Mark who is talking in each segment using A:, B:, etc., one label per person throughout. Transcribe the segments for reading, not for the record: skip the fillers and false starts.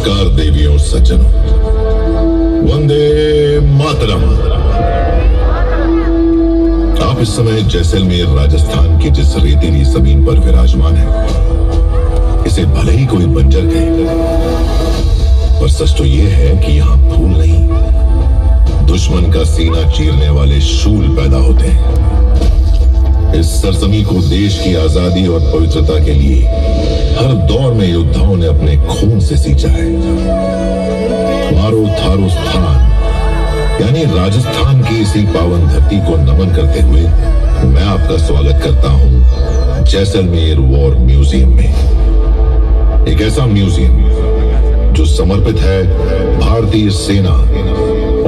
A: नमस्कार देवियों सज्जनों, वंदे मातरम। आप इस समय जैसलमेर राजस्थान की जिस रेतीली जमीन पर विराजमान है, इसे भले ही कोई बंजर कहे, पर सच तो यह है कि यहां फूल नहीं, दुश्मन का सीना चीरने वाले शूल पैदा होते हैं। इस सरजमी को देश की आजादी और पवित्रता के लिए हर दौर में योद्धाओं ने अपने खून से सींचा है। मारो थारो स्थान यानी राजस्थान की इसी पावन धरती को नमन करते हुए मैं आपका स्वागत करता हूं जैसलमेर वॉर म्यूजियम में। एक ऐसा म्यूजियम जो समर्पित है भारतीय सेना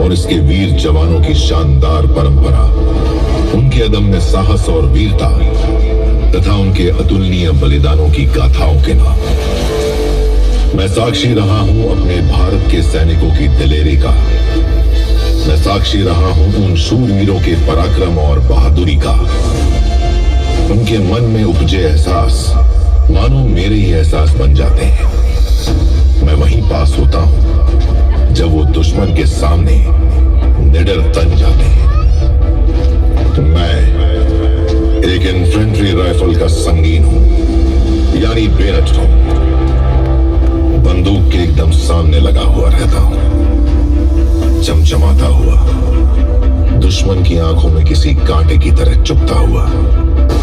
A: और इसके वीर जवानों की शानदार परंपरा, उनके अदम्य साहस और वीरता तथा उनके अतुलनीय बलिदानों की गाथाओं के नाम। मैं साक्षी रहा हूं अपने भारत के सैनिकों की दिलेरी का। मैं साक्षी रहा हूं उन शूरवीरों के पराक्रम और बहादुरी का। उनके मन में उपजे एहसास मानो मेरे ही एहसास बन जाते हैं। मैं वहीं पास होता हूं जब वो दुश्मन के सामने निडर तन जाते हैं। मैं एक इन्फेंट्री राइफल का संगीन हूं, यानी बेरट हूं। बंदूक के एकदम सामने लगा हुआ रहता हूं, चमचमाता हुआ, दुश्मन की आंखों में किसी कांटे की तरह चुभता हुआ,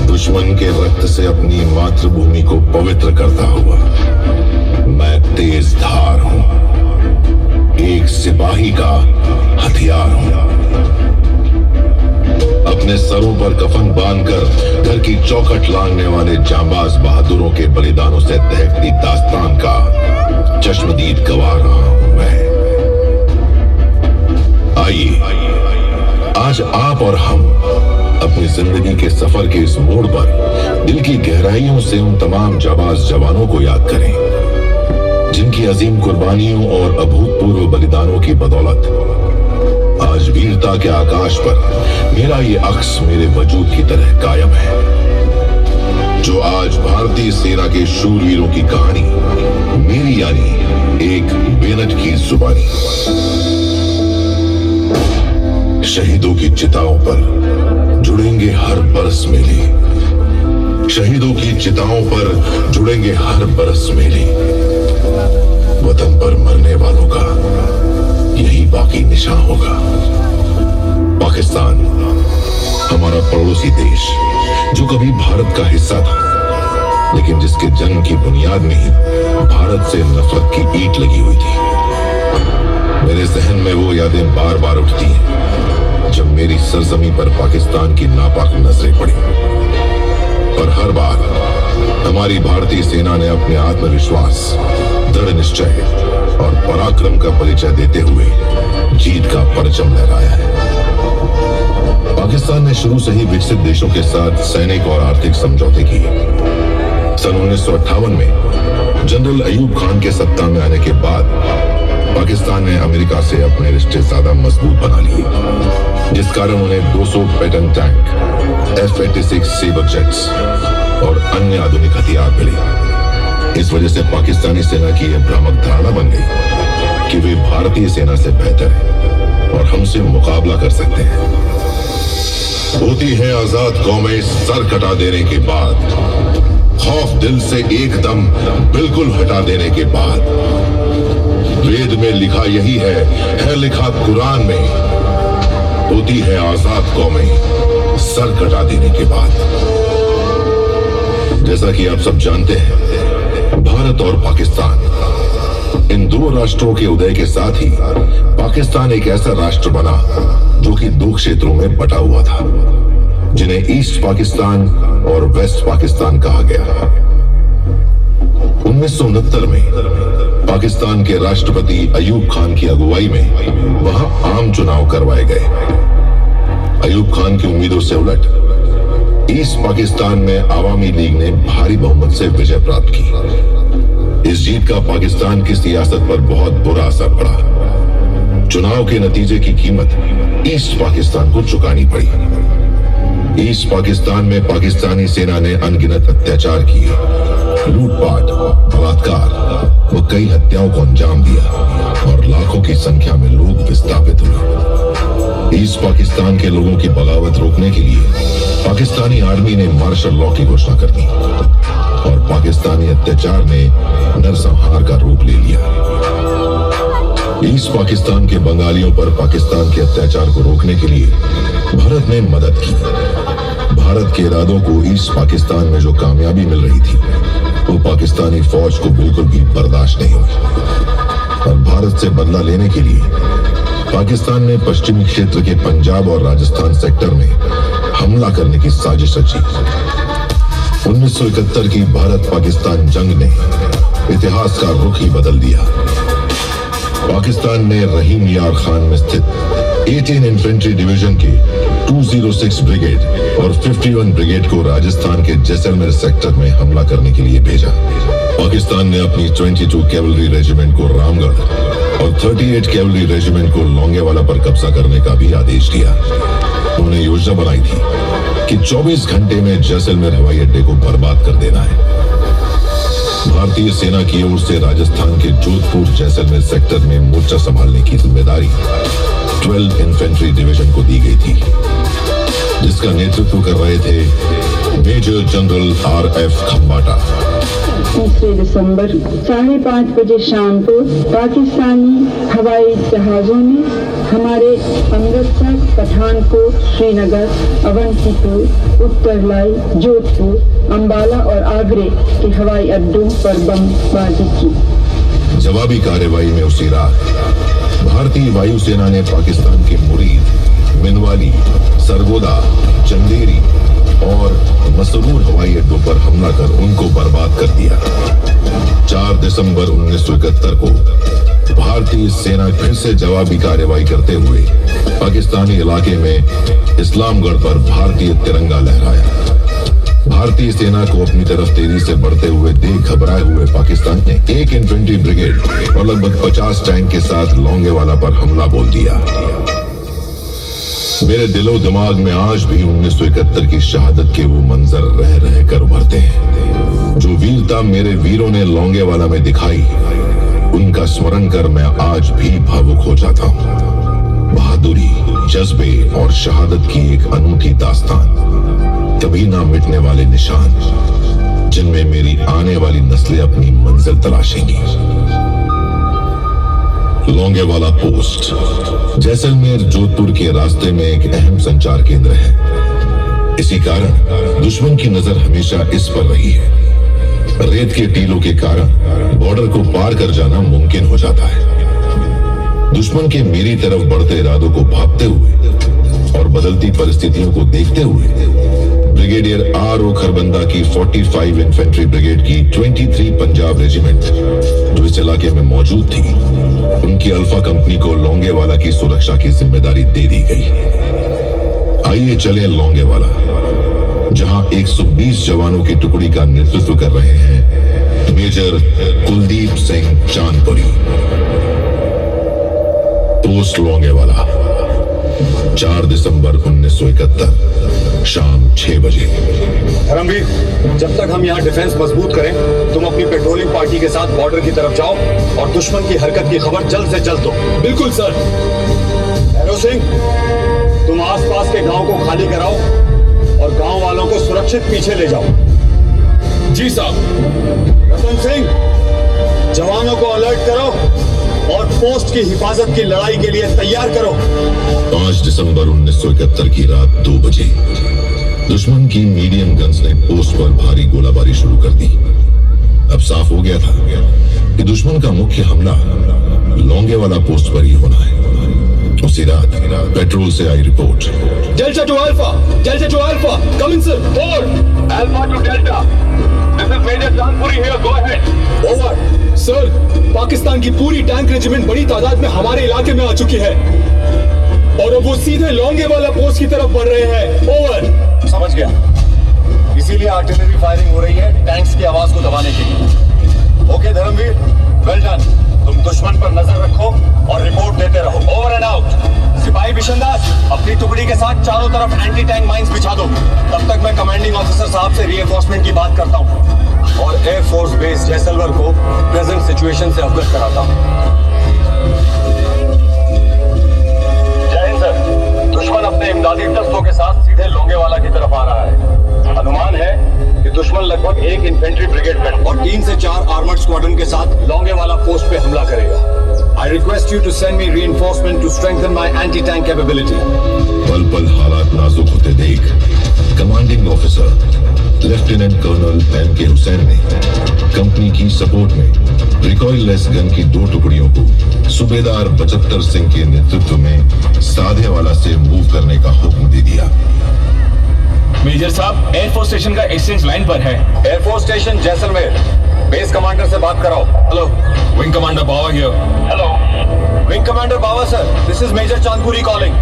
A: दुश्मन के रक्त से अपनी मातृभूमि को पवित्र करता हुआ। मैं तेज धार हूं, एक सिपाही का हथियार हूं। अपने सरों पर कफन बांधकर घर की चौखट लांघने वाले जांबाज बहादुरों के बलिदानों से दहकती दास्तान का चश्मदीद गवाह रहा हूं मैं। आइए आज आप और हम अपनी जिंदगी के सफर के इस मोड़ पर दिल की गहराइयों से उन तमाम जांबाज जवानों को याद करें जिनकी अजीम कुर्बानियों और अभूतपूर्व बलिदानों की बदौलत आज वीरता के आकाश पर मेरा ये अक्स मेरे वजूद की तरह कायम है। जो आज भारतीय सेना के शूरवीरों की कहानी मेरी यानी एक बेनट की जुबानी। शहीदों की चिताओं पर जुड़ेंगे हर बरस मेले, शहीदों की चिताओं पर जुड़ेंगे हर बरस मेले। वतन पर मरने वालों का यही बाकी निशान होगा। पाकिस्तान हमारा पड़ोसी देश जो कभी भारत का हिस्सा था, लेकिन जिसके जन्म की बुनियाद में ही भारत से नफरत की ईंट लगी हुई थी। मेरे जहन में वो यादें बार बार उठती हैं जब मेरी सरजमी पर पाकिस्तान की नापाक नजरें पड़ी। पर हर बार हमारी भारतीय सेना ने अपने आत्मविश्वास, दृढ़ निश्चय और पराक्रम का परिचय देते हुए जीत का परचम लहराया है। पाकिस्तान ने शुरू से ही विकसित देशों के साथ सैनिक और आर्थिक समझौते किए। सन 1958 में जनरल अयूब खान के सत्ता में आने के बाद पाकिस्तान ने अमेरिका से अपने रिश्ते ज्यादा मजबूत बना लिए, जिस कारण उन्हें 200 Patton tank, F-86 sabre jets और अन्य आधुनिक हथियार मिले। इस वजह से पाकिस्तानी सेना की यह भ्रामक धारणा बन गई कि वे भारतीय सेना से बेहतर हैं और हमसे मुकाबला कर सकते हैं। होती है आजाद कौमें सर कटा देने के बाद, खौफ दिल से एकदम बिल्कुल हटा देने के बाद। वेद में लिखा यही है लिखा कुरान में, होती है आजाद कौमें सर कटा देने के बाद। जैसा कि आप सब जानते हैं, भारत और पाकिस्तान इन दो राष्ट्रों के उदय के साथ ही पाकिस्तान एक ऐसा राष्ट्र बना जो कि दो क्षेत्रों में बटा हुआ था, जिन्हें ईस्ट पाकिस्तान और वेस्ट पाकिस्तान कहा गया। 1969 में पाकिस्तान के राष्ट्रपति अयूब खान की अगुवाई में वहां आम चुनाव करवाए गए। अयूब खान की उम्मीदों से उलट ईस्ट पाकिस्तान में आवामी लीग ने भारी बहुमत से विजय प्राप्त की। इस जीत का पाकिस्तान की सियासत पर बहुत बुरा असर पड़ा। चुनाव के नतीजे की कीमत ईस्ट पाकिस्तान को चुकानी पड़ी। ईस्ट पाकिस्तान में पाकिस्तानी सेना ने अनगिनत अत्याचार किए, लूटपाट, बलात्कार व कई हत्याओं को अंजाम दिया और लाखों की संख्या में लोग विस्थापित हुए। ईस्ट पाकिस्तान के लोगों की बगावत रोकने के लिए पाकिस्तानी आर्मी ने मार्शल लॉ की घोषणा कर दी और पाकिस्तानी अत्याचार ने नरसंहार का रूप ले लिया। ईस्ट पाकिस्तान के बंगालियों पर पाकिस्तान के अत्याचार को रोकने के लिए भारत ने मदद की। भारत के इरादों को ईस्ट पाकिस्तान में जो कामयाबी मिल रही थी वो पाकिस्तानी फौज को बिल्कुल भी बर्दाश्त नहीं हुई और भारत से बदला लेने के लिए पाकिस्तान ने पश्चिमी क्षेत्र के पंजाब और राजस्थान सेक्टर में हमला करने की साजिश रची। 1971 की भारत पाकिस्तान जंग ने इतिहास का रुख ही बदल दिया। पाकिस्तान ने रहीम यार खान में स्थित 18 इन्फेंट्री डिवीजन के 206 ब्रिगेड और 51 ब्रिगेड को राजस्थान के जैसलमेर सेक्टर में हमला करने के लिए भेजा। पाकिस्तान ने अपनी 22 कैवलरी रेजिमेंट को रामगढ़ और 38 कैवलरी रेजिमेंट को लोंगेवाला पर कब्जा करने का भी आदेश दिया। उन्होंने योजना बनाई थी कि 24 घंटे में जैसलमेर हवाई अड्डे को बर्बाद कर देना है। भारतीय सेना की ओर से राजस्थान के जोधपुर जैसलमेर सेक्टर में मोर्चा संभालने की जिम्मेदारी 12 इन्फेंट्री डिवीजन को दी गई थी, जिसका नेतृत्व कर रहे थे मेजर जनरल RF खम्बाटा।
B: 3 दिसंबर 5:30 बजे शाम को पाकिस्तानी हवाई जहाजों ने हमारे अमृतसर, पठानकोट, श्रीनगर, अवंतीपुर, उत्तरलाई, जोधपुर, अंबाला और आगरे के हवाई अड्डों पर बमबारी की।
A: जवाबी कार्रवाई में उसी रात भारतीय वायुसेना ने पाकिस्तान के मुरीद, मिनवाली, सरगोदा, चंदेरी और मसरूर हवाई अड्डों पर हमला कर उनको बर्बाद कर दिया। 4 दिसंबर 1971 को भारतीय सेना फिर से जवाबी कार्रवाई करते हुए पाकिस्तानी इलाके में इस्लामगढ़ पर भारतीय तिरंगा लहराया। भारतीय सेना को अपनी तरफ तेजी से बढ़ते हुए देख घबराए हुए पाकिस्तान ने 1 इन्फेंट्री ब्रिगेड और लगभग 50 टैंक के साथ लोंगेवाला पर हमला बोल दिया। मेरे दिलो दिमाग में आज भी 1971 की शहादत के वो मंजर रह रह कर उभरते हैं। जो वीरता मेरे वीरों ने लोंगेवाला में दिखाई, उनका स्मरण कर मैं आज भी भावुक हो जाता हूँ। बहादुरी, जज्बे और शहादत की एक अनूठी दास्तान, कभी ना मिटने वाले निशान, जिनमें मेरी आने वाली नस्लें अपनी मंजिल तलाशेंगी। लोंगेवाला पोस्ट जैसलमेर जोधपुर के रास्ते में एक अहम संचार केंद्र है। इसी कारण दुश्मन की नजर हमेशा इस पर रही है। रेत के टीलों के कारण बॉर्डर को पार कर जाना मुमकिन हो जाता है। दुश्मन के मेरी तरफ बढ़ते इरादों को भांपते हुए और बदलती परिस्थितियों को देखते हुए ब्रिगेडियर RO खरबंदा की 45 इन्फेंट्री ब्रिगेड की 23 पंजाब रेजिमेंट जो इस इलाके में मौजूद थी, उनकी अल्फा कंपनी को लोंगेवाला की सुरक्षा की जिम्मेदारी दे दी गई। आइए चले लोंगेवाला, जहां 120 जवानों की टुकड़ी का नेतृत्व कर रहे हैं मेजर कुलदीप सिंह चांदपुरी। पोस्ट लोंगेवाला 4 दिसंबर 1971 शाम 6 बजे।
C: धर्मवीर, जब तक हम यहाँ डिफेंस मजबूत करें, तुम अपनी पेट्रोलिंग पार्टी के साथ बॉर्डर की तरफ जाओ और दुश्मन की हरकत की खबर जल्द से जल्द दो।
D: बिल्कुल सर।
C: भैरव सिंह, तुम आसपास के गांव को खाली कराओ और गांव वालों को सुरक्षित पीछे ले जाओ।
D: जी साहब।
C: रतन सिंह, जवानों को अलर्ट करो और पोस्ट की हिफाजत की लड़ाई के लिए तैयार करो।
A: 5 दिसंबर 1971 की रात 2 बजे दुश्मन की मीडियम गन्स ने पोस्ट पर भारी गोलाबारी शुरू कर दी। अब साफ हो गया था कि दुश्मन का मुख्य हमला लोंगेवाला पोस्ट पर ही होना है। उसी रात पेट्रोल से आई report.
D: Delta to alpha, coming sir. Over.
E: Alpha to delta, this is major Chandpuri here, go ahead.
D: Over. Sir, Pakistan की पूरी टैंक रेजिमेंट बड़ी तादाद में हमारे इलाके में आ चुकी है और अब वो सीधे लोंगेवाला पोस्ट की तरफ बढ़ रहे हैं। ओवर।
C: समझ गया, इसीलिए आर्टिलरी फायरिंग हो रही है टैंक्स की आवाज को दबाने के लिए। Okay Dharamvir, well done. तुम दुश्मन पर नजर रखो और रिपोर्ट देते रहो। Over and out. सिपाही बिशनदास, अपनी टुकड़ी के साथ चारों तरफ एंटी टैंक माइंस बिछा दो। तब तक मैं कमांडिंग ऑफिसर साहब से रीएंफोर्समेंट की बात करता हूँ और एयरफोर्स बेस जैसलमेर को प्रेजेंट सिचुएशन से अवगत कराता हूँ। जय हिंद सर। दुश्मन अपने इमदादी दस्तों के साथ सीधे लोंगेवाला की तरफ आ रहा है। अनुमान है कि दुश्मन लगभग 1 इन्फेंट्री ब्रिगेड में और 3 से 4 आर्मर्ड स्क्वाड्रन के साथ लोंगेवाला पोस्ट पे हमला करेगा। I request you to send me reinforcement to strengthen my anti-tank capability.
A: पल पल हालात नाजुक होते देख commanding officer lieutenant colonel M.K. Hussain ने कंपनी की सपोर्ट में रिकॉइललेस गन की 2 टुकड़ियों को सूबेदार बचत्तर सिंह के नेतृत्व में साधेवाला से मूव करने का हुक्म दे दिया।
D: मेजर साहब, एयरफोर्स स्टेशन का एक्सचेंज लाइन पर है।
C: Air force station Jaisalmer, base commander से बात कराओ।
D: Hello, wing commander Bawa here.
C: Hello, wing commander Bawa sir, this is major Chandpuri calling.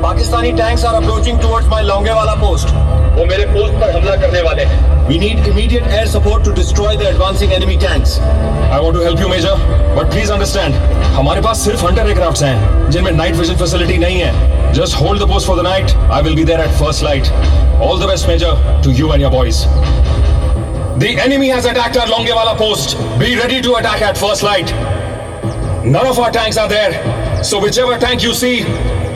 C: Pakistani tanks are approaching towards my Longewala post. वो मेरे पोस्ट पर हमला करने वाले हैं। We need immediate air support to destroy the advancing enemy tanks.
D: I want to help you, Major, but please understand, हमारे पास सिर्फ Hunter aircrafts हैं, जिनमें नाइट विजन फैसिलिटी नहीं है। Just hold the post for the night. I will be there at first light. All the best, Major, to you and your boys. The enemy has attacked our Longewala post. Be ready to attack at first light. None of our tanks are there, so whichever tank you see,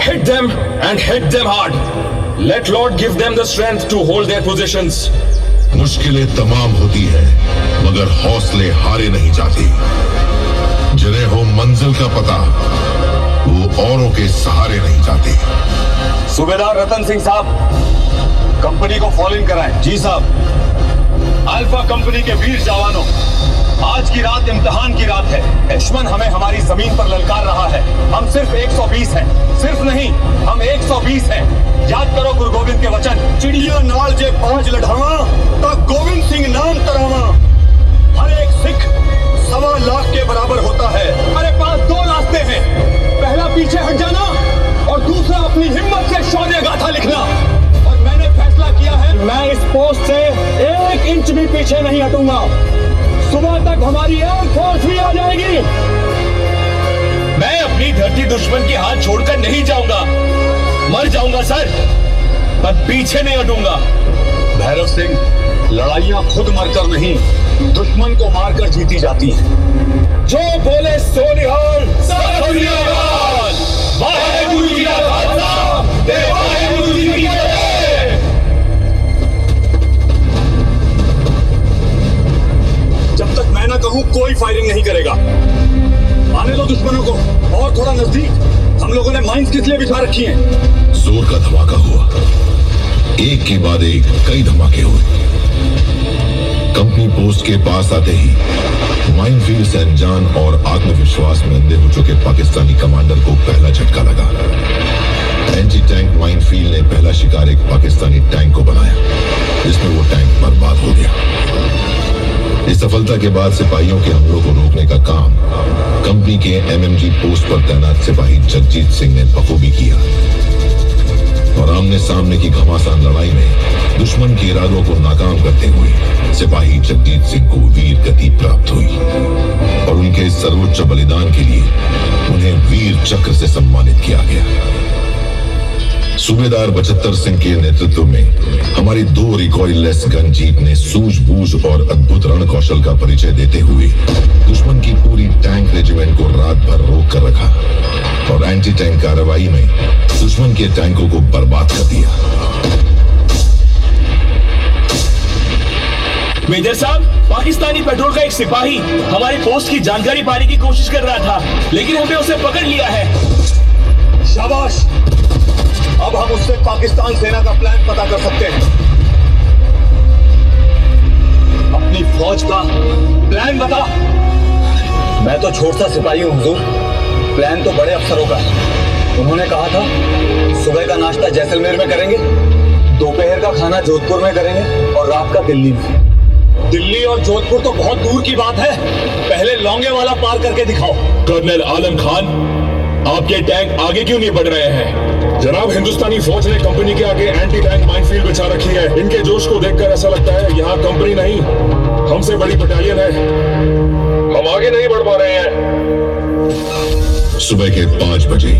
D: hit them and hit them hard. Let Lord give them the strength to hold their positions.
A: मुश्किलें तमाम होती है मगर हौसले हारे नहीं जाते। जिन्हें हो मंजिल का पता वो औरों के सहारे नहीं जाते।
C: सूबेदार रतन सिंह साहब, कंपनी को फॉलो इन कराएं। जी साहब। अल्फा कंपनी के वीर जवानों, आज की रात इम्तिहान की रात है। दुश्मन हमें हमारी जमीन पर ललकार रहा है। हम सिर्फ 120 हैं, सिर्फ नहीं, हम 120 हैं। याद करो गुरु गोविंद के वचन, चिड़िया नाल जे 5 लढ़ावा ता गोविंद सिंह नाम तरावा। हर एक सिख 1.25 लाख के बराबर होता है। हमारे पास 2 रास्ते हैं, पहला पीछे हट जाना और दूसरा अपनी हिम्मत से शौर्य गाथा लिखना। और मैंने फैसला किया है, मैं इस पोस्ट से 1 इंच भी पीछे नहीं हटूंगा। सुबह तक हमारी एयरफोर्स भी आ जाएगी।
D: मैं अपनी धरती दुश्मन के हाथ छोड़कर नहीं जाऊंगा। मर जाऊंगा सर, पर पीछे नहीं हटूंगा।
C: भैरव सिंह, लड़ाइयां खुद मरकर नहीं, दुश्मन को मारकर जीती जाती हैं।
D: जो बोले सो निहाल, सत श्री अकाल। वाहेगुरु जी का खालसा, ते वाहेगुरु जी की फतेह।
C: जब तक मैं ना कहूं कोई फायरिंग नहीं करेगा। आने दो दुश्मनों को और थोड़ा नजदीक। हम लोगों ने माइंस किस लिए बिछा रखी हैं?
A: जोर का धमाका हुआ, एक के बाद एक कई धमाके हुए। कंपनी पोस्ट के पास आते ही माइनफील्ड से अनजान और आत्मविश्वास में अंधे हो चुके पाकिस्तानी कमांडर को पहला झटका लगा। एंटी टैंक माइनफील्ड ने पहला शिकार एक पाकिस्तानी टैंक को बनाया, जिसमें वो टैंक बर्बाद हो गया। इस सफलता के बाद सिपाहियों के हमलों को रोकने का काम कंपनी के MMG पोस्ट पर तैनात सिपाही जगजीत सिंह ने बखूबी किया और आमने सामने की घमासान लड़ाई में दुश्मन के इरादों को नाकाम करते हुए सिपाही जगजीत सिंह को वीर गति प्राप्त हुई और उनके सर्वोच्च बलिदान के लिए उन्हें वीर चक्र से सम्मानित किया गया। सूबेदार बचत्तर सिंह के नेतृत्व में हमारी 2 रिकॉइललेस गन जीप ने सूझबूझ और अद्भुत रण कौशल का परिचय देते हुए दुश्मन की पूरी टैंक रेजिमेंट को रात भर रोक कर रखा और एंटी टैंक कार्रवाई में दुश्मन के टैंकों को बर्बाद कर दिया।
D: मेजर साहब, पाकिस्तानी पेट्रोल का एक सिपाही हमारे पोस्ट की जानकारी पाने की कोशिश कर रहा था, लेकिन हमने उसे पकड़ लिया है।
C: शाबाश, अब हम उससे पाकिस्तान सेना का प्लान पता कर सकते हैं। अपनी फौज का प्लान बता। मैं तो छोटा सिपाही हूं हुजूर, प्लान तो बड़े अफसरों का है। उन्होंने कहा था सुबह का नाश्ता जैसलमेर में करेंगे, दोपहर का खाना जोधपुर में करेंगे और रात का दिल्ली में। दिल्ली और जोधपुर तो बहुत दूर की बात है, पहले लोंगेवाला पार करके दिखाओ।
D: कर्नल आलम खान, आपके टैंक आगे क्यों नहीं बढ़ रहे हैं? जनाब, हिंदुस्तानी फौज ने कंपनी के आगे एंटी टैंक माइनफील्ड बिछा रखी है। इनके जोश को देखकर ऐसा लगता है यहाँ कंपनी नहीं, हमसे बड़ी बटालियन है। हम आगे नहीं बढ़ पा रहे हैं।
A: सुबह के 5 बजे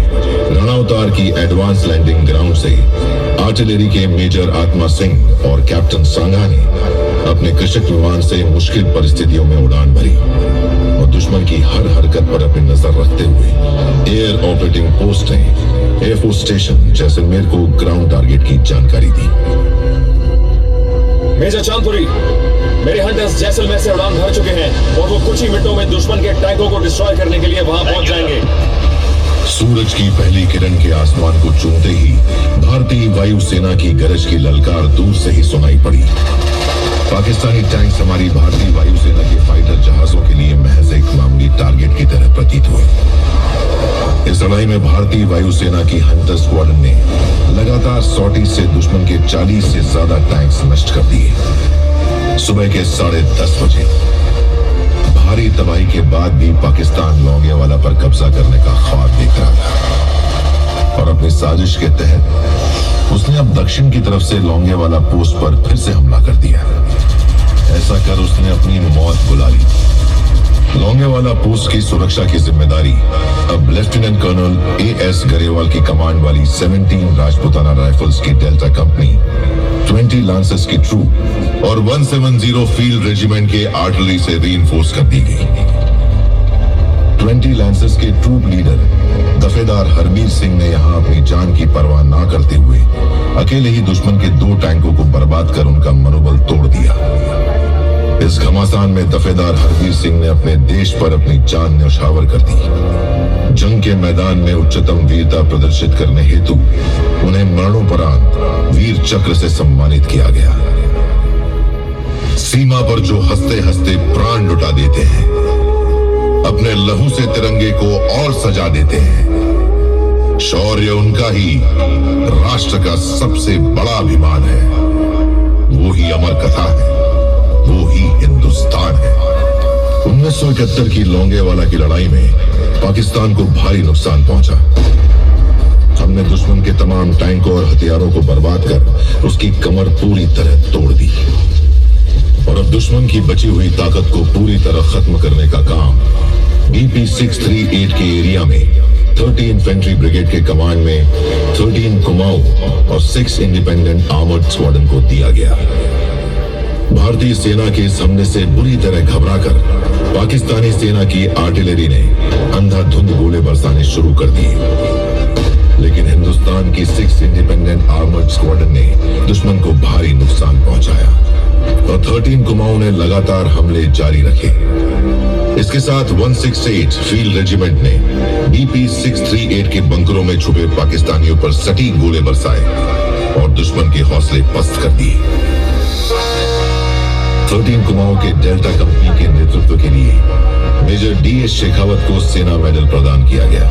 A: रणौतार की एडवांस लैंडिंग ग्राउंड से आर्टिलरी के मेजर आत्मा सिंह और कैप्टन सांगा ने अपने कृषक विमान से मुश्किल परिस्थितियों में उड़ान भरी और दुश्मन की हर हरकत पर अपनी नजर रखते हुए एयर ऑपरेटिंग पोस्ट ने एयरफोर्स स्टेशन जैसलमेर को ग्राउंड टारगेट की जानकारी दी।
D: मेजर चांदपुरी, मेरे हंटर्स जैसलमेर से उड़ान भर चुके हैं और वो कुछ ही मिनटों में दुश्मन के टैंकों को डिस्ट्रॉय करने के लिए वहां पहुंच जाएंगे।
A: सूरज की पहली किरण के आसमान को चूमते ही भारतीय वायुसेना की गरज की ललकार दूर से ही सुनाई पड़ी। पाकिस्तानी टैंक्स हमारी भारतीय वायुसेना के फाइटर जहाजों के लिए महज एक मामूली टारगेट की तरह प्रतीत हुए। इस लड़ाई में भारतीय वायुसेना की हंटर स्क्वाड्रन ने लगातार सॉर्टी से दुश्मन के 40 से ज्यादा टैंक्स नष्ट कर दिए। सुबह के 10:30 बजे भारी तबाही के बाद भी पाकिस्तान लौंगेवाला पर कब्जा करने का ख्वाब देख रहा था और अपनी साजिश के तहत उसने अब दक्षिण की तरफ से लौंगेवाला पोस्ट पर फिर से हमला कर दिया। ऐसा कर उसने अपनी मौत बुला ली। लौंगेवाला पोस्ट की सुरक्षा की जिम्मेदारी अब लेफ्टिनेंट कर्नल A.S. गरेवाल की कमांड वाली 17 राजपुताना राइफल्स की डेल्टा कंपनी, 20 लांसर्स की ट्रूप और 170 फील्ड रेजिमेंट के आर्टिलरी से रीइंफोर्स कर दी गई। 20 लांसर्स के ट्रूप लीडर दफेदार हरबीर सिंह ने यहां अपनी जान की परवाह ना करते हुए अकेले ही दुश्मन के 2 टैंकों को बर्बाद कर उनका मनोबल तोड़ दिया। इस घमासान में दफेदार हरबीर सिंह ने अपने देश पर अपनी जान न्यौछावर कर दी। जंग के मैदान में उच्चतम वीरता प्रदर्शित करने हेतु उन्हें मरणोपरांत वीर चक्र से सम्मानित किया गया। सीमा पर जो हंसते हंसते प्राण लुटा देते हैं, अपने लहू से तिरंगे को और सजा देते हैं, शौर्य उनका ही राष्ट्र का सबसे बड़ा अभिमान है। वो ही अमर कथा है, वो ही हिंदुस्तान है। 1971 की लौंगेवाला की लड़ाई में पाकिस्तान को भारी नुकसान पहुंचा। हमने दुश्मन के तमाम टैंकों और हथियारों को बर्बाद कर उसकी कमर पूरी तरह तोड़ दी और अब दुश्मन की बची हुई ताकत को पूरी तरह खत्म करने का काम BP 638 के एरिया में 30 इन्फेंट्री ब्रिगेड के कमांड में 13 कुमाऊं और 6 इंडिपेंडेंट आर्मर्ड स्क्वाड्रन को दिया गया। भारतीय सेना के इस हमले से बुरी तरह घबराकर पाकिस्तानी सेना की आर्टिलरी ने अंधाधुंध गोले बरसाने शुरू कर दिए, लेकिन हिंदुस्तान की 6 इंडिपेंडेंट आर्मर्ड स्क्वाड्रन ने दुश्मन को भारी नुकसान पहुंचाया और 13 कुमाऊं ने लगातार हमले जारी रखे। इसके साथ 168 फील्ड रेजिमेंट ने BP 638 के बंकरों में छुपे पाकिस्तानियों पर सटीक गोले बरसाए और दुश्मन के हौसले पस्त कर दिए। 13 कुमाऊं के डेल्टा कंपनी के नेतृत्व के लिए मेजर DS शेखावत को सेना मेडल प्रदान किया गया।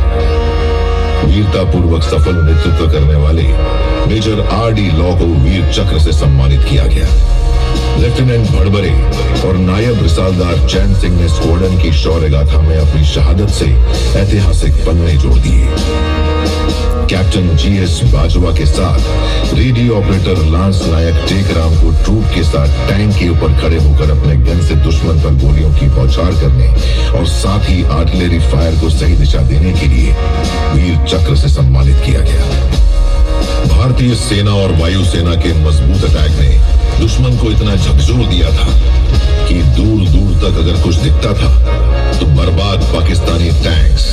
A: वीरता पूर्वक सफल नेतृत्व करने वाले मेजर RD लॉ को वीर चक्र से सम्मानित किया गया। लेफ्टिनेंट भड़बरे और नायब रिसालदार चैन सिंह ने स्क्वाड्रन की शौर्य गाथा में अपनी शहादत से ऐतिहासिक पन्ने जोड़ दिए। कैप्टन GS बाजवा के साथ रेडियो ऑपरेटर लांस नायक टेकराम को ट्रूप के साथ टैंक के ऊपर खड़े होकर अपने गन से दुश्मन पर गोलियों की बौछार करने और साथ ही आर्टिलरी फायर को सही दिशा देने के लिए वीर चक्र से सम्मानित किया गया। भारतीय सेना और वायुसेना के मजबूत अटैक ने दुश्मन को इतना झकझोर दिया था कि दूर दूर तक अगर कुछ दिखता था तो बर्बाद पाकिस्तानी टैंक्स,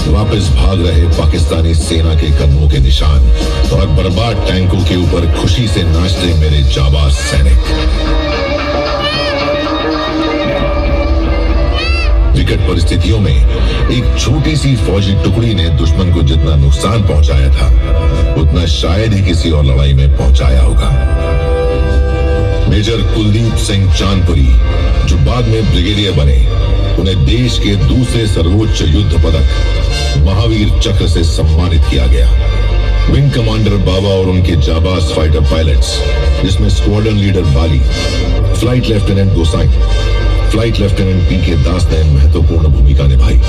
A: वापस भाग रहे पाकिस्तानी सेना के कदमों के निशान और बर्बाद टैंकों के ऊपर खुशी से नाचते मेरे जाबाज सैनिक। विकट परिस्थितियों में एक छोटी सी फौजी टुकड़ी ने दुश्मन को जितना नुकसान पहुंचाया था उतना शायद ही किसी और लड़ाई में पहुंचाया होगा। मेजर कुलदीप सिंह चांदपुरी, जो बाद में ब्रिगेडियर बने, उन्हें देश के दूसरे सर्वोच्च युद्ध पदक महावीर चक्र से सम्मानित किया गया। विंग कमांडर बाबा और उनके जाबाज फाइटर पायलट्स, जिसमें स्क्वाड्रन लीडर बाली, फ्लाइट लेफ्टिनेंट गोसाई, फ्लाइट लेफ्टिनेंट PK दास ने महत्वपूर्ण भूमिका निभाई।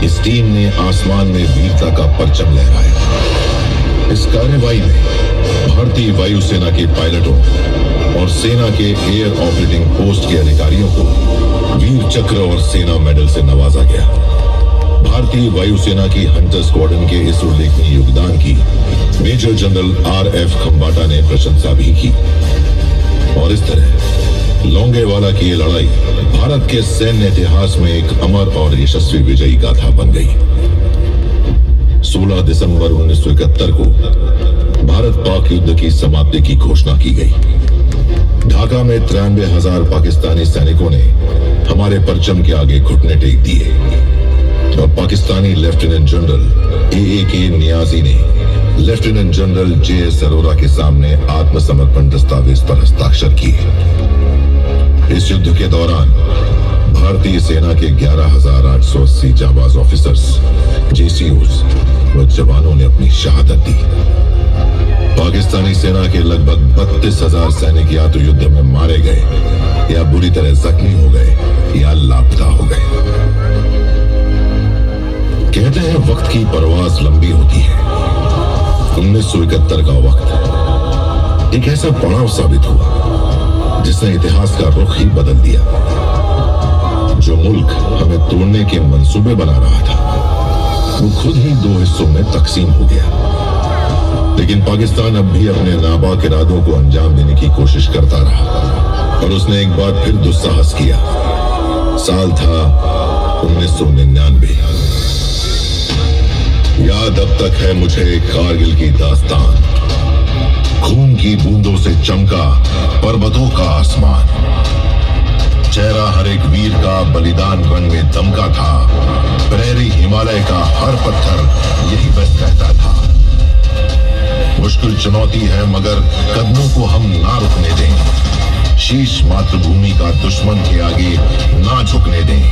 A: इस टीम ने आसमान में वीरता का परचम लहराया। इस कार्रवाई में भारतीय वायुसेना के पायलटों और सेना के एयर ऑपरेटिंग पोस्ट के अधिकारियों को वीर चक्र और सेना मेडल से नवाजा गया। भारतीय वायुसेना की हंटर स्क्वाड्रन के इस उल्लेखनीय योगदान की मेजर जनरल RF खम्बाटा ने प्रशंसा भी की। और इस तरह लोंगेवाला की ये लड़ाई भारत के सैन्य इतिहास में एक अमर और यशस्वी विजयी गाथा बन गई। 16 दिसंबर 1971 को भारत पाक युद्ध की समाप्ति की घोषणा की गई। ढाका में 93,000 पाकिस्तानी सैनिकों ने हमारे परचम के आगे घुटने टेक दिए और Pakistani lieutenant general AAK Niazi ने लेफ्टिनेंट जनरल JS अरोरा के सामने आत्मसमर्पण दस्तावेज पर हस्ताक्षर किए। इस युद्ध के दौरान भारतीय सेना के 11,880 जाबाज ऑफिसर्स, JCOs व जवानों ने अपनी शहादत दी। पाकिस्तानी सेना के लगभग 32,000 सैनिक या तो युद्ध में मारे गए या बुरी तरह जख्मी हो गए या लापता हो गए। कहते हैं वक्त की परवाज लंबी होती है। 1971 का वक्त एक ऐसा पड़ाव साबित हुआ जिसने इतिहास का रुख ही बदल दिया। जो मुल्क हमें तोड़ने के मंसूबे बना रहा था वो खुद ही दो हिस्सों में तकसीम हो गया। लेकिन पाकिस्तान अब भी अपने नापाक इरादों को अंजाम देने की कोशिश करता रहा और उसने एक बार फिर दुस्साहस किया। साल था 1999। याद अब तक है मुझे कारगिल की दास्तान। खून की बूंदों से चमका पर्वतों का आसमान। चेहरा हर एक वीर का बलिदान रंग में दमका था। प्रेरी हिमालय का हर पत्थर यही बस कहता था। मुश्किल चुनौती है मगर कदमों को हम ना रुकने दें। शीश मातृभूमि का दुश्मन के आगे ना झुकने दें।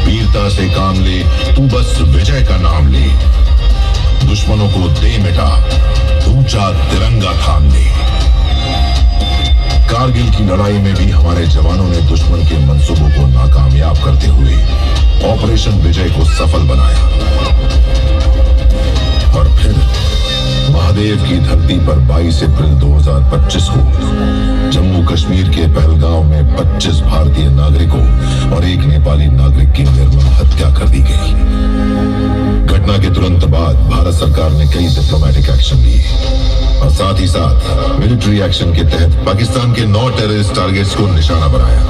A: वीरता से काम ले, तू बस विजय का नाम ले। दुश्मनों को दे मिटा, ऊंचा तिरंगा थाम ले। कारगिल की लड़ाई में भी हमारे जवानों ने दुश्मन के मंसूबों को नाकामयाब करते हुए ऑपरेशन विजय को सफल बनाया। और फिर महादेव की धरती पर 22 अप्रैल 2025 को जम्मू कश्मीर के पहलगांव में 25 भारतीय नागरिकों और एक नेपाली नागरिक की निर्मम हत्या कर दी गई। घटना के तुरंत बाद भारत सरकार ने कई डिप्लोमेटिक एक्शन लिए और साथ ही साथ मिलिट्री एक्शन के तहत पाकिस्तान के 9 टेररिस्ट टारगेट्स को निशाना बनाया।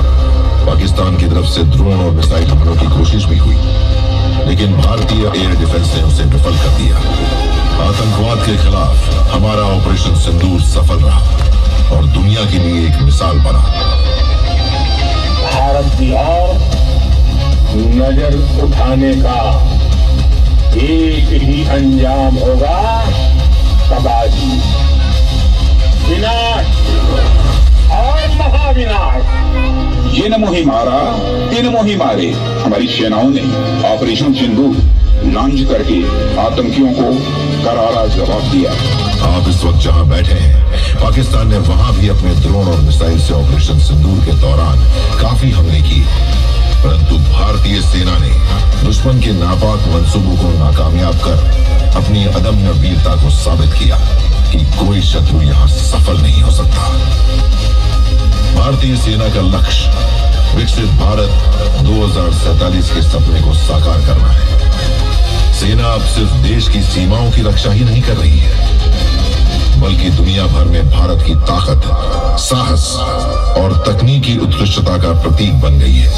A: पाकिस्तान की तरफ से ड्रोन और मिसाइल हमलों की कोशिश भी हुई, लेकिन भारतीय एयर डिफेंस ने उसे विफल कर दिया। आतंकवाद के खिलाफ हमारा ऑपरेशन सिंदूर सफल रहा और दुनिया के लिए एक मिसाल बना।
F: भारत की ओर नजर उठाने का एक ही अंजाम होगा, तबाही, विनाश और महाविनाश।
G: ये न मुहिम मारा, इन मुहिम मारे। हमारी सेनाओं ने ऑपरेशन सिंदूर लॉन्च करके आतंकियों को करारा जवाब दिया।
A: आप इस वक्त जहां बैठे हैं, पाकिस्तान ने वहां भी अपने ड्रोन और मिसाइल से ऑपरेशन सिंदूर के दौरान काफी हमले किए, परंतु भारतीय सेना ने दुश्मन के नापाक मंसूबों को नाकामयाब कर अपनी अदम्य वीरता को साबित किया कि कोई शत्रु यहां सफल नहीं हो सकता। भारतीय सेना का लक्ष्य विकसित भारत 2047 के सपने को साकार करना है। सेना अब सिर्फ देश की सीमाओं की रक्षा ही नहीं कर रही है, बल्कि दुनिया भर में भारत की ताकत, साहस और तकनीकी उत्कृष्टता का प्रतीक बन गई है।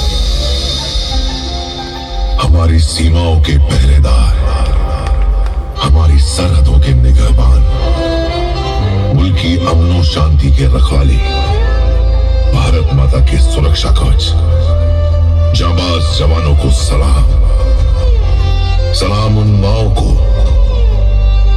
A: हमारी सीमाओं के पहरेदार, हमारी सरहदों के निगहबान, मुल्क की अमन शांति के रखवाले, भारत माता के सुरक्षा कवच, जाबाज जवानों को सलाम। सलाम उन माओं को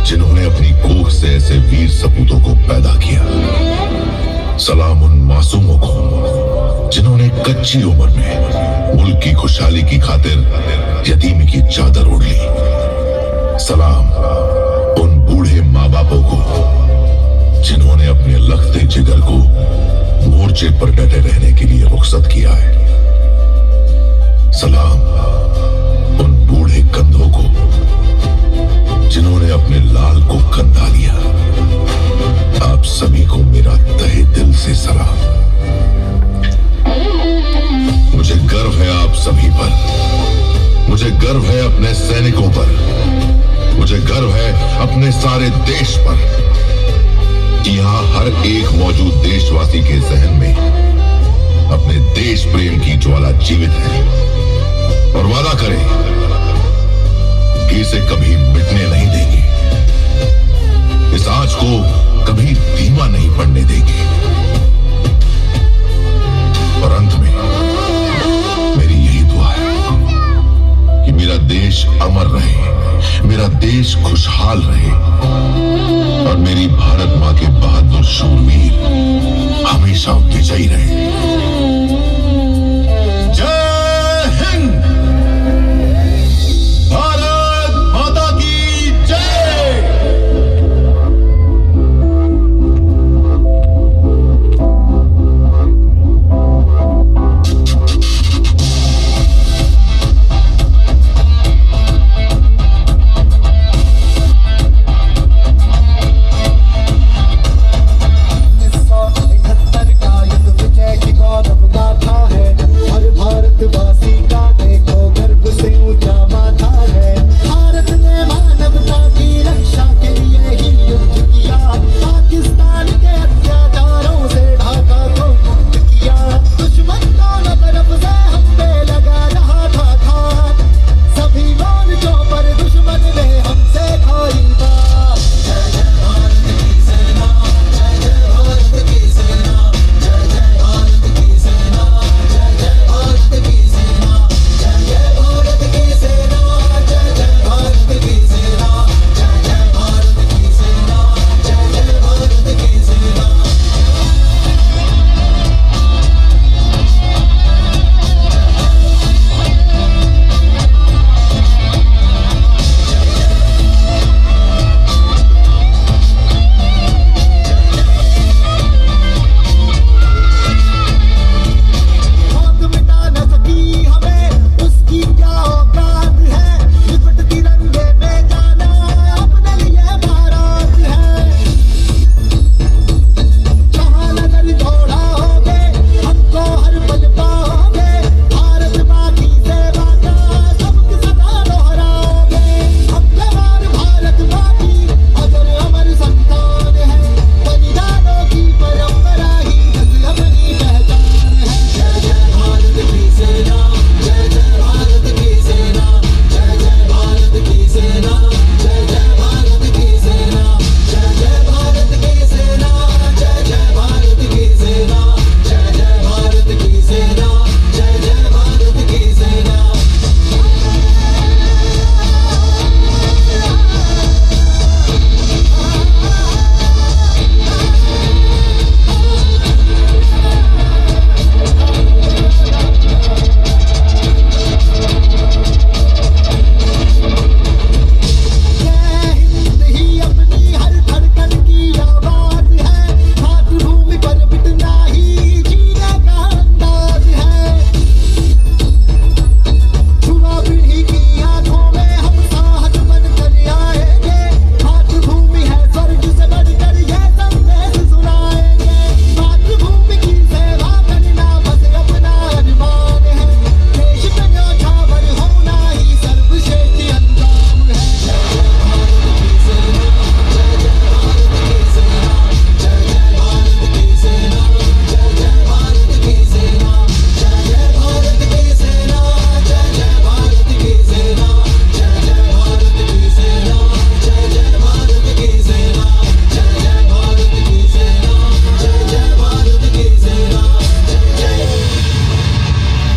A: जिन्होंने अपनी कोख से ऐसे वीर सपूतों को पैदा किया। सलाम उन मासूमों को जिन्होंने कच्ची उम्र में मुल्क की खुशहाली की खातिर यतीमी की चादर ओढ़ ली। सलाम उन बूढ़े माँ बापों को जिन्होंने अपने लखते जिगर को मोर्चे पर डटे रहने के लिए रुखसत किया है। सलाम उन बूढ़े कंधों को जिन्होंने अपने लाल को कंधा दिया। आप सभी को मेरा तहे दिल से सलाम। मुझे गर्व है आप सभी पर, मुझे गर्व है अपने सैनिकों पर, मुझे गर्व है अपने सारे देश पर कि यहां हर एक मौजूद देशवासी के जहन में अपने देश प्रेम की ज्वाला जीवित है और वादा करें कि इसे कभी मिटने नहीं देंगे, इस आंच को कभी धीमा नहीं पड़ने देंगे। और अंत में मेरी यही दुआ है कि मेरा देश अमर रहे, मेरा देश खुशहाल रहे और मेरी भारत मां के बहादुर शूरवीर हमेशा विजयी रहे। जय हिंद, भारत माता की जय।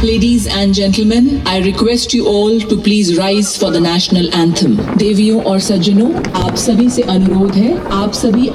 H: Ladies and gentlemen, I request you all to please rise for the national anthem. देवियों और सज्जनों, आप सभी से अनुरोध है, आप सभी